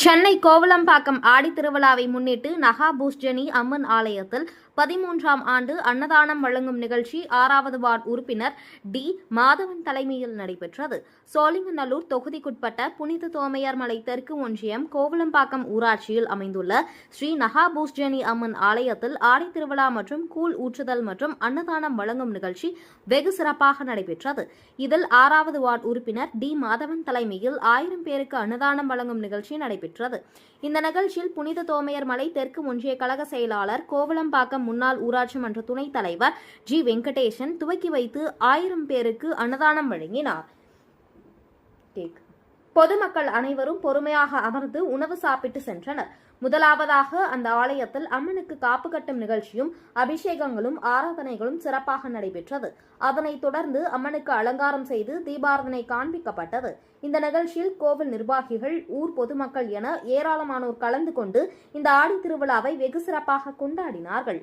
சென்னை கோவலம்பாக்கம் ஆடித்திருவிழாவை முன்னிட்டு நகாபூஸ்ஜனி அம்மன் ஆலயத்தில் 13ஆம் ஆண்டு அன்னதானம் வழங்கும் நிகழ்ச்சி 6வது வார்டு உறுப்பினர் டி மாதவன் தலைமையில் நடைபெற்றது. சோழிங்கநல்லூர் தொகுதிக்குட்பட்ட புனித தோமையார் மலை தெற்கு ஒன்றியம் கோவலம்பாக்கம் ஊராட்சியில் அமைந்துள்ள ஸ்ரீ நகாபூஸ்ஜனி அம்மன் ஆலயத்தில் ஆடித்திருவிழா மற்றும் கூழ் ஊற்றுதல் மற்றும் அன்னதானம் வழங்கும் நிகழ்ச்சி வெகு சிறப்பாக நடைபெற்றது. இதில் 6வது வார்டு உறுப்பினர் டி மாதவன் தலைமையில் 1000 பேருக்கு அன்னதானம் வழங்கும் நிகழ்ச்சி நடைபெற்றது. இந்த நிகழ்ச்சியில் புனித தோமையர் மலை தெற்கு ஒன்றிய கழக செயலாளர், கோவலம்பாக்கம் முன்னாள் ஊராட்சி மன்ற துணைத் தலைவர் ஜி வெங்கடேசன் துவக்கி வைத்து 1000 பேருக்கு அன்னதானம் வழங்கினார். பொதுமக்கள் அனைவரும் பொறுமையாக அமர்ந்து உணவு சாப்பிட்டு சென்றனர். முதலாவதாக அந்த ஆலயத்தில் அம்மனுக்கு காப்பு கட்டும் நிகழ்ச்சியும் அபிஷேகங்களும் ஆராதனைகளும் சிறப்பாக நடைபெற்றது. அதனைத் தொடர்ந்து அம்மனுக்கு அலங்காரம் செய்து தீபாராதனை காண்பிக்கப்பட்டது. இந்த நிகழ்ச்சியில் கோவில் நிர்வாகிகள், ஊர் பொதுமக்கள் என ஏராளமானோர் கலந்து கொண்டு இந்த ஆடி திருவிழாவை வெகு சிறப்பாக கொண்டாடினார்கள்.